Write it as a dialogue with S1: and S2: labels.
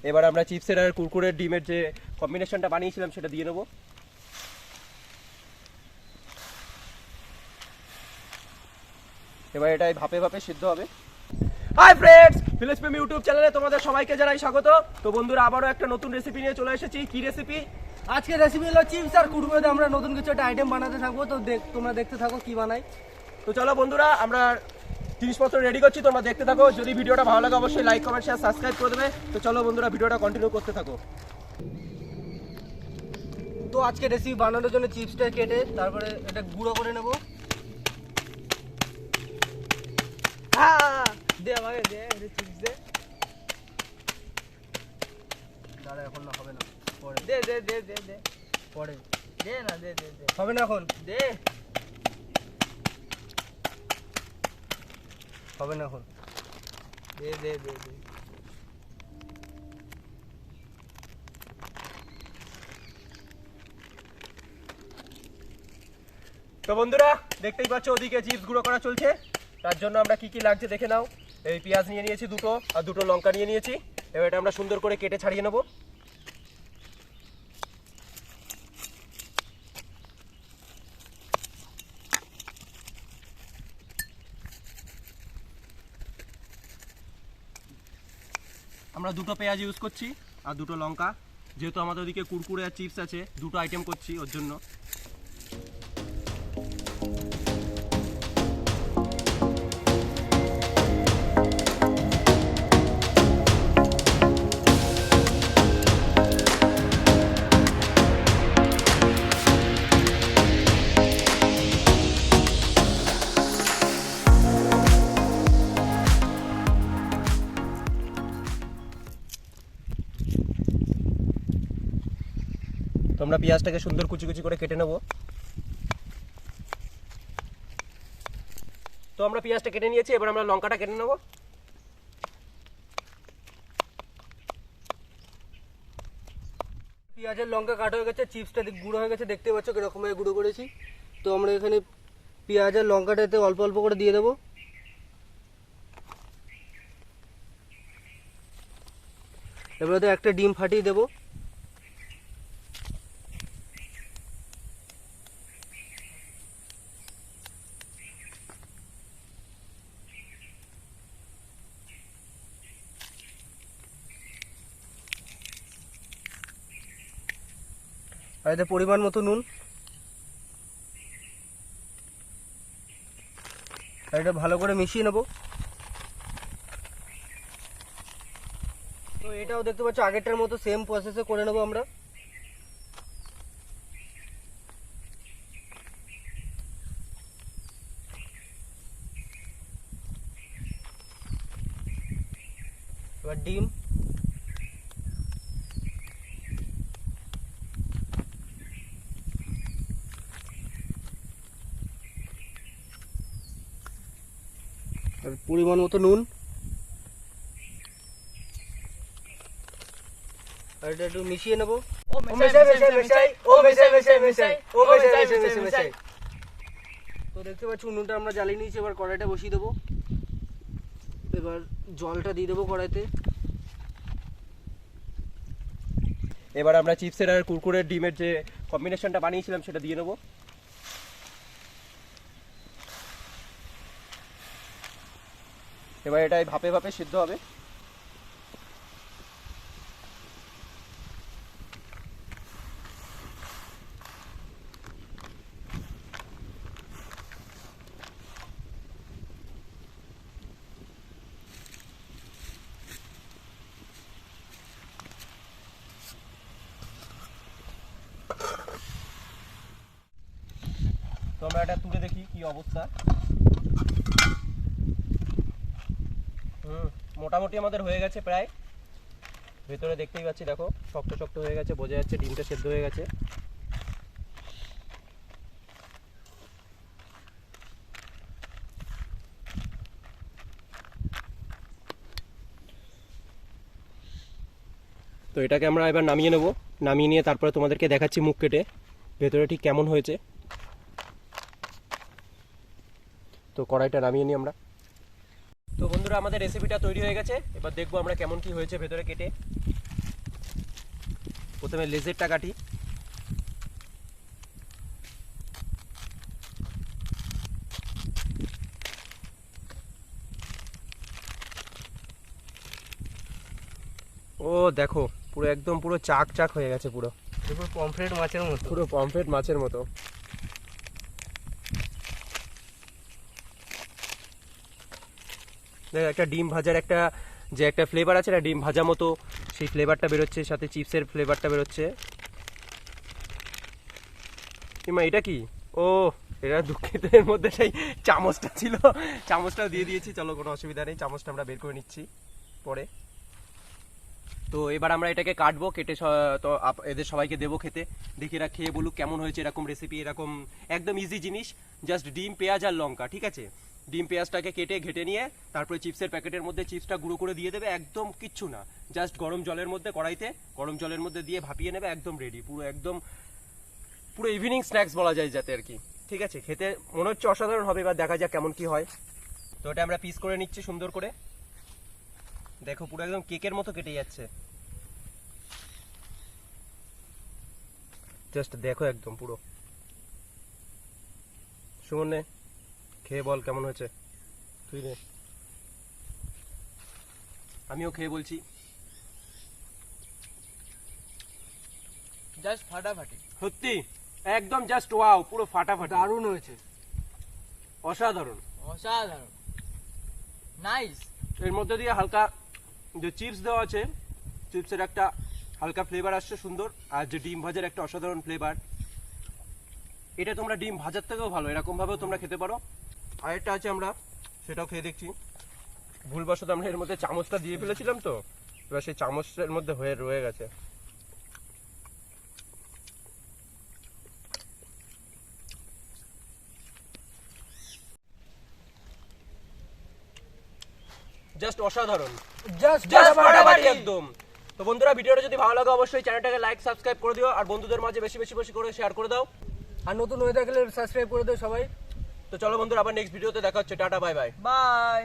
S1: এবার আমরা চিপসের আর কুরকুরের ডিমের যে কম্বিনেশনটা বানিয়েছিলাম সেটা দিয়ে নেবো। এবার এটাই ভাপে ভাপে সিদ্ধ হবে। হাই ফ্রেন্ডস, ভিলেজ প্রেম ইউটিউব চ্যানেলে তোমাদের সবাইকে জানাই স্বাগত। তো বন্ধুরা, আবারও একটা নতুন রেসিপি নিয়ে চলে এসেছি। কি রেসিপি?
S2: আজকে রেসিপি হলো চিপস আর কুরকুরে দিয়ে আমরা নতুন কিছু একটা আইটেম বানাতে থাকবো। তো তোমরা দেখতে থাকো কি বানাই।
S1: তো চলো বন্ধুরা, আমরা জিনিসপত্র রেডি করছি, তোমরা দেখতে থাকো। যদি ভিডিওটা ভালো লাগে অবশ্যই লাইক কমেন্ট শেয়ার সাবস্ক্রাইব করে দেবে। তো চলো বন্ধুরা, ভিডিওটা কন্টিনিউ করতে থাকো।
S2: তো আজকে রেসিপি বানানোর জন্য চিপসটা কেটে তারপরে এটা গুঁড়ো করে নেবো।
S3: দে আমাকে দে চিপস দে।
S2: দাঁড়া, এখন না, হবে না, পরে
S3: দে দে দে দে দে
S2: পরে
S3: দে না দে দে দে
S2: হবে না, এখন
S3: দে
S2: হবে না, এখন
S3: দে দে দে দে।
S1: তো বন্ধুরা, দেখতেই পাচ্ছ ওদিকে চিপস গুঁড়ো করা চলছে। তার জন্য আমরা কি কি লাগছে দেখে নাও। এই পেঁয়াজ নিয়ে নিয়েছি দুটো, আর দুটো লঙ্কা নিয়ে নিয়েছি। এবার এটা আমরা সুন্দর করে কেটে ছাড়িয়ে নেবো। আমরা দুটো পেঁয়াজ ইউজ করছি আর দুটো লঙ্কা, যেহেতু আমাদের ওদিকে কুরকুরে আর চিপস আছে, দুটো আইটেম করছি ওর জন্য। তো আমরা পেঁয়াজটাকে সুন্দর কুচি কুচি করে কেটে নেব। তো আমরা পেঁয়াজটা কেটে নিয়েছি, এবার আমরা লঙ্কাটা কেটে নেব।
S2: পেঁয়াজের লঙ্কা কাটা হয়ে গেছে, চিপসটা গুঁড়ো হয়ে গেছে, দেখতে পাচ্ছ কিরকম ভাবে গুঁড়ো করেছি। তো আমরা এখানে পেঁয়াজের লঙ্কাটাতে অল্প অল্প করে দিয়ে দেবো। এবারে একটা ডিম ফাটিয়ে দেবো। আর এতে পরিমাণ মতো নুন, আর এটা ভালো করে মিশিয়ে নেব। তো এটাও দেখতে পাচ্ছ আগেরটার মতো সেম প্রসেসে করে নেব আমরা। এবার ডিম, আর পরিমাণ মতো নুন, আর এটা একটু মিশিয়ে নেব।
S3: ও মেশাই মেশাই মেশাই ও মেশাই মেশাই মেশাই ও মেশাই মেশাই মেশাই।
S2: তো দেখতে পাচ্ছ উনুনটা আমরা জ্বালিয়ে নিয়েছি। এবার কড়াইটা বসিয়ে দেবো। এবার জলটা দিয়ে দেবো কড়াইতে।
S1: এবার আমরা চিপসের আর কুরকুরের ডিমের যে কম্বিনেশনটা বানিয়েছিলাম সেটা দিয়ে নেবো। এবার এটাই ভাপে ভাপে সিদ্ধ হবে। তো আমরা এটা তুলে দেখি কি অবস্থা। মোটামুটি আমাদের হয়ে গেছে প্রায়। ভেতরে দেখতেই পাচ্ছি, দেখো শক্ত শক্ত হয়ে গেছে, বোঝা যাচ্ছে ডিমটা সেদ্ধ হয়ে গেছে। তো এটাকে আমরা এবার নামিয়ে নেব। নামিয়ে নিয়ে তারপরে তোমাদেরকে দেখাচ্ছি মুখ কেটে ভেতরে ঠিক কেমন হয়েছে। তো কড়াইটা নামিয়ে নিই আমরা। তো বন্ধুরা, আমাদের রেসিপিটা তৈরি হয়ে গেছে। এবার দেখবো আমরা কেমন কি হয়েছে ভেতরে কেটে। প্রথমে লেজেরটা কাটি। ও দেখো পুরো একদম পুরো চাক চাক হয়ে গেছে, পুরো
S2: পুরো পমফ্রেট মাছের মতো।
S1: পুরো পমফ্রেট মাছের মতো। দেখ একটা ডিম ভাজার একটা যে একটা ফ্লেভার আছে না, ডিম ভাজা মতো সেই ফ্লেভারটা বেরোচ্ছে, সাথে চিপসের ফ্লেভারটা বেরোচ্ছে। কিমা এটা কি? ও এটা দুঃখিত, এর মধ্যে সেই চামচটা ছিল, চামচটাও দিয়ে দিয়েছি। চলো কোনো অসুবিধা নেই, চামচটা আমরা বের করে নিচ্ছি পরে। তো এবার আমরা এটাকে কাটবো, কেটে তো এদের সবাইকে দেবো খেতে। দেখি এরা খেয়ে বলুক কেমন হয়েছে এরকম রেসিপি। এরকম একদম ইজি জিনিস, জাস্ট ডিম, পেঁয়াজ আর লঙ্কা, ঠিক আছে? ডিম পেঁয়াজটাকে কেটে ঘেটে নিয়ে তারপরে চিপসের প্যাকেটের মধ্যে চিপসটা গুঁড়ো করে দিয়ে দেবে, একদম কিচ্ছু না, জাস্ট গরম জলের মধ্যে, কড়াইতে গরম জলের মধ্যে দিয়ে ভাপিয়ে নেবে, একদম রেডি। পুরো একদম পুরো ইভিনিং স্ন্যাক্স বলা যায় যাতে আর কি, ঠিক আছে? খেতে মনে হচ্ছে অসাধারণ হবে, এবার দেখা যাক কেমন কি হয়। তো এটা আমরা পিস করে নিচ্ছি সুন্দর করে। দেখো পুরো একদম কেকের মতো কেটে যাচ্ছে, জাস্ট দেখো একদম পুরো। সুমন নে, খেয়ে বল কেমন হয়েছে। তুই নে, আমিও খেয়ে বলছি।
S3: জাস্ট ফাটাফাটি,
S1: সত্যি একদম জাস্ট ওয়াও, পুরো ফাটাফাটি,
S2: দারুণ হয়েছে,
S1: অসাধারণ।
S3: অসাধারণ, নাইস।
S1: এর মধ্যে দিয়ে হালকা যে চিপস দেওয়া আছে, চিপসের একটা হালকা ফ্লেভার আসছে সুন্দর, আর যে ডিম ভাজার একটা অসাধারণ ফ্লেভার। এটা তোমরা ডিম ভাজার থেকেও ভালো, এরকম ভাবেও তোমরা খেতে পারো। আরেকটা আছে, আমরা সেটাও খেয়ে দেখছি। ভুলবশত আমরা এর মধ্যে চামচটা দিয়ে ফেলেছিলাম, তো এবার সেই চামচের মধ্যে হয়ে রয়ে গেছে। জাস্ট অসাধারণ,
S2: জাস্ট
S1: ফাটাফাটি একদম। তো বন্ধুরা, ভিডিওটা যদি ভালো লাগে অবশ্যই চ্যানেলটাকে লাইক সাবস্ক্রাইব করে দিও, আর বন্ধুদের মাঝে বেশি বেশি বেশি করে শেয়ার করে দাও।
S2: আর নতুন হয়ে থাকলে সাবস্ক্রাইব করে দাও সবাই।
S1: তো চলো বন্ধুরা, আবার নেক্সট ভিডিওতে দেখা হচ্ছে। Tata, bye bye.
S3: বাই।